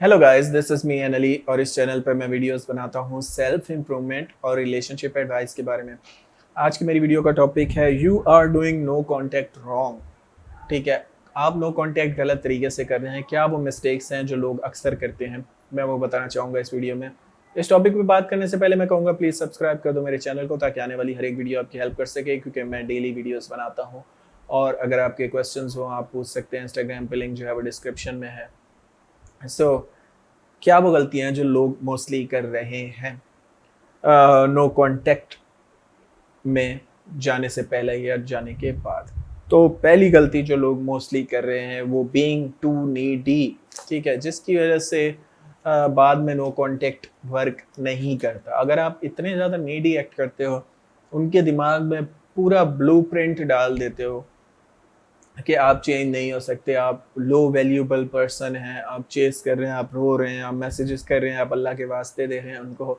Hello guys, this is me N Ali और इस channel पर मैं वीडियोस बनाता हूँ सेल्फ इम्प्रूवमेंट और रिलेशनशिप एडवाइस के बारे में। आज की मेरी वीडियो का टॉपिक है you are doing no contact wrong. ठीक है, आप नो कॉन्टैक्ट गलत तरीके से कर रहे हैं। क्या वो मिस्टेक्स हैं जो लोग अक्सर करते हैं, मैं वो बताना चाहूँगा इस वीडियो में। इस टॉपिक पे बात करने से पहले मैं कहूँगा प्लीज़ सब्सक्राइब कर दो मेरे चैनल को, ताकि आने वाली हर एक वीडियो आपकी हेल्प कर सके, क्योंकि मैं डेली वीडियोज़ बनाता हूँ। और अगर आपके क्वेश्चन हो आप पूछ सकते हैं, इंस्टाग्राम पे लिंक जो है वो डिस्क्रिप्शन में है। क्या वो गलतियां हैं जो लोग मोस्टली कर रहे हैं नो कॉन्टैक्ट में जाने से पहले या जाने के बाद? तो पहली गलती जो लोग मोस्टली कर रहे हैं वो बीइंग टू नीडी। ठीक है, जिसकी वजह से बाद में नो कॉन्टैक्ट वर्क नहीं करता। अगर आप इतने ज़्यादा नीडी एक्ट करते हो, उनके दिमाग में पूरा ब्लूप्रिंट डाल देते हो कि आप चेंज नहीं हो सकते, आप लो वैल्यूबल पर्सन हैं, आप चेस कर रहे हैं, आप रो रहे हैं, आप मैसेजेस कर रहे हैं, आप अल्लाह के वास्ते दे रहे हैं उनको,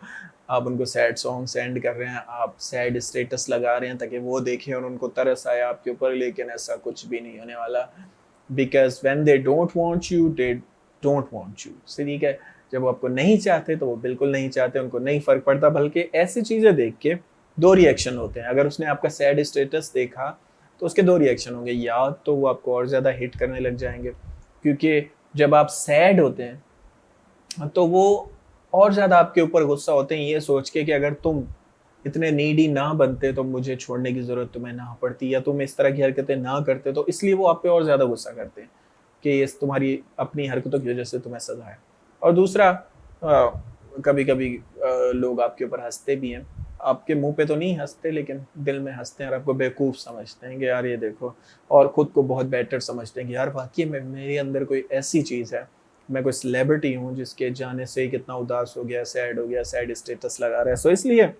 आप उनको सैड सॉन्ग सेंड कर रहे हैं, आप सैड स्टेटस लगा रहे हैं ताकि वो देखें और उनको तरस आए आपके ऊपर। लेकिन ऐसा कुछ भी नहीं होने वाला, because when they don't want you they don't want you. ठीक है, जब वो आपको नहीं चाहते तो वो बिल्कुल नहीं चाहते, उनको नहीं फ़र्क पड़ता। बल्कि ऐसी चीज़ें देख के दो रिएक्शन होते हैं। अगर उसने आपका सैड स्टेटस देखा तो उसके दो रिएक्शन होंगे, या तो वो आपको और ज़्यादा हिट करने लग जाएंगे, क्योंकि जब आप सैड होते हैं तो वो और ज़्यादा आपके ऊपर गुस्सा होते हैं, ये सोच के कि अगर तुम इतने नीडी ना बनते तो मुझे छोड़ने की ज़रूरत तुम्हें ना पड़ती, या तुम इस तरह की हरकतें ना करते, तो इसलिए वो आप पे और ज़्यादा गुस्सा करते हैं कि इस तुम्हारी अपनी हरकतों की वजह से तुम्हें सज़ा है। और दूसरा, कभी कभी लोग आपके ऊपर हंसते भी हैं। आपके मुंह पे तो नहीं हंसते, लेकिन दिल में हंसते हैं और आपको बेवकूफ़ समझते हैं कि यार ये देखो, और ख़ुद को बहुत बेटर समझते हैं कि यार वाकई में मेरे अंदर कोई ऐसी चीज़ है, मैं कोई सेलिब्रिटी हूँ जिसके जाने से कितना उदास हो गया, सैड स्टेटस लगा रहा है। सो इसलिए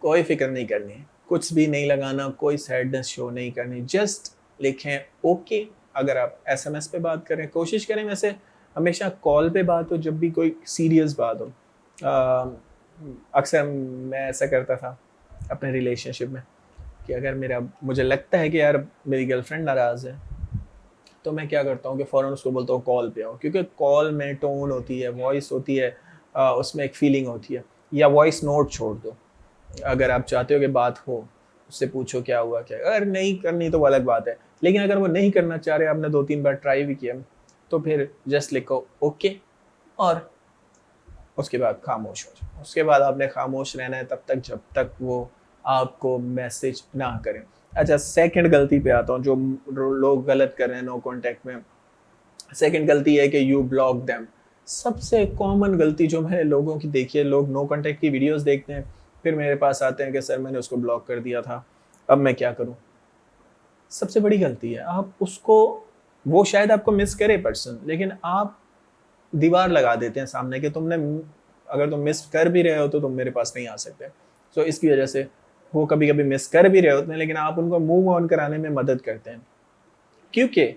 कोई फिक्र नहीं करनी, कुछ भी नहीं लगाना, कोई सैडनेस शो नहीं करनी, जस्ट लिखें ओके। अगर आप एसएमएस पे बात करें, कोशिश करें वैसे हमेशा कॉल पे बात हो जब भी कोई सीरियस बात हो। अक्सर मैं ऐसा करता था अपने रिलेशनशिप में कि अगर मुझे लगता है कि यार मेरी गर्लफ्रेंड नाराज़ है, तो मैं क्या करता हूँ कि फ़ौरन उसको बोलता हूँ कॉल पे आओ, क्योंकि कॉल में टोन होती है, वॉइस होती है, उसमें एक फीलिंग होती है। या वॉइस नोट छोड़ दो, अगर आप चाहते हो कि बात हो, उससे पूछो क्या हुआ क्या। अगर नहीं करनी तो वो अलग बात है, लेकिन अगर वो नहीं करना चाह रहे, आपने 2-3 बार ट्राई भी किया, तो फिर जस्ट लिखो ओके, और उसके बाद खामोश हो जाओ। उसके बाद आपने खामोश रहना है तब तक जब तक वो आपको मैसेज ना करें। अच्छा, सेकंड गलती पे आता हूँ जो लोग गलत कर रहे हैं नो कॉन्टैक्ट में। सेकंड गलती है कि यू ब्लॉक देम। सबसे कॉमन गलती जो मैंने लोगों की देखी है, लोग नो कॉन्टैक्ट की वीडियोस देखते हैं, फिर मेरे पास आते हैं कि सर मैंने उसको ब्लॉक कर दिया था, अब मैं क्या करूँ। सबसे बड़ी गलती है, आप उसको, वो शायद आपको मिस करे पर्सन, लेकिन आप दीवार लगा देते हैं सामने कि तुमने, अगर तुम मिस कर भी रहे हो तो तुम मेरे पास नहीं आ सकते। सो इसकी वजह से वो कभी कभी मिस कर भी रहे होते हैं, लेकिन आप उनको मूव ऑन कराने में मदद करते हैं, क्योंकि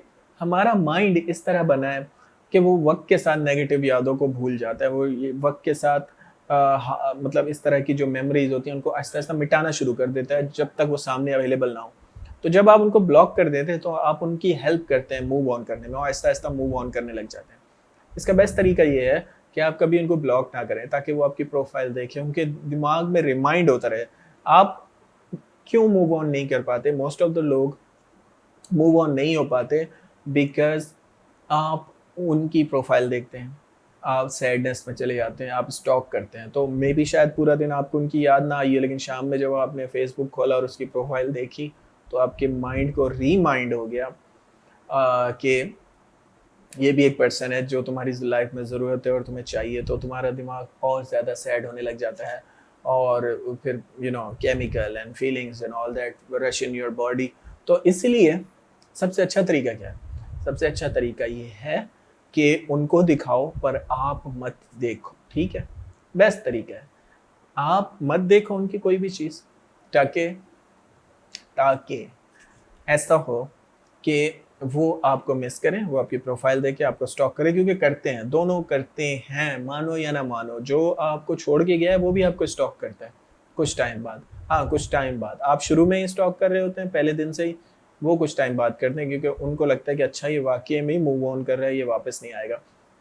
हमारा माइंड इस तरह बना है कि वो वक्त के साथ नेगेटिव यादों को भूल जाता है। वो ये वक्त के साथ मतलब इस तरह की जो मेमोरीज होती हैं उनको आहिस्ता आहिस्ता मिटाना शुरू कर देता है, जब तक वो सामने अवेलेबल ना हो। तो जब आप उनको ब्लॉक कर देते हैं तो आप उनकी हेल्प करते हैं मूव ऑन करने में, और आहिस्ता आहिस्ता मूव ऑन करने लग जाते हैं। इसका बेस्ट तरीका ये है कि आप कभी उनको ब्लॉक ना करें, ताकि वो आपकी प्रोफाइल देखें, उनके दिमाग में रिमाइंड होता रहे। आप क्यों मूव ऑन नहीं कर पाते? मोस्ट ऑफ द लोग मूव ऑन नहीं हो पाते बिकॉज आप उनकी प्रोफाइल देखते हैं, आप सैडनेस में चले जाते हैं, आप स्टॉक करते हैं। तो मे बी शायद पूरा दिन आपको उनकी याद ना आई है, लेकिन शाम में जब आपने फेसबुक खोला और उसकी प्रोफाइल देखी, तो आपके माइंड को रीमाइंड हो गया कि ये भी एक पर्सन है जो तुम्हारी लाइफ में ज़रूरत है और तुम्हें चाहिए। तो तुम्हारा दिमाग और ज़्यादा सैड होने लग जाता है, और फिर chemical and feelings and all that rush in your body. तो इसलिए सबसे अच्छा तरीका क्या है? सबसे अच्छा तरीका ये है कि उनको दिखाओ पर आप मत देखो। ठीक है, बेस्ट तरीका है, आप मत देखो उनकी कोई भी चीज़, ताकि ताकि ऐसा हो कि वो आपको मिस करें, वो आपकी प्रोफाइल देके आपको स्टॉक करें, क्योंकि करते हैं, दोनों करते हैं, मानो या ना मानो। जो आपको छोड़ के गया है वो भी आपको स्टॉक करता है कुछ टाइम बाद। हाँ, कुछ टाइम बाद, आप शुरू में ही स्टॉक कर रहे होते हैं पहले दिन से ही, वो कुछ टाइम बाद करते हैं, क्योंकि उनको लगता है कि अच्छा ये वाकई में मूव ऑन कर रहा है, ये वापस नहीं आएगा।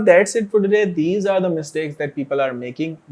that's it for today. These are the mistakes that people are making.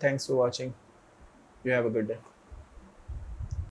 Thanks for watching. You have a good day.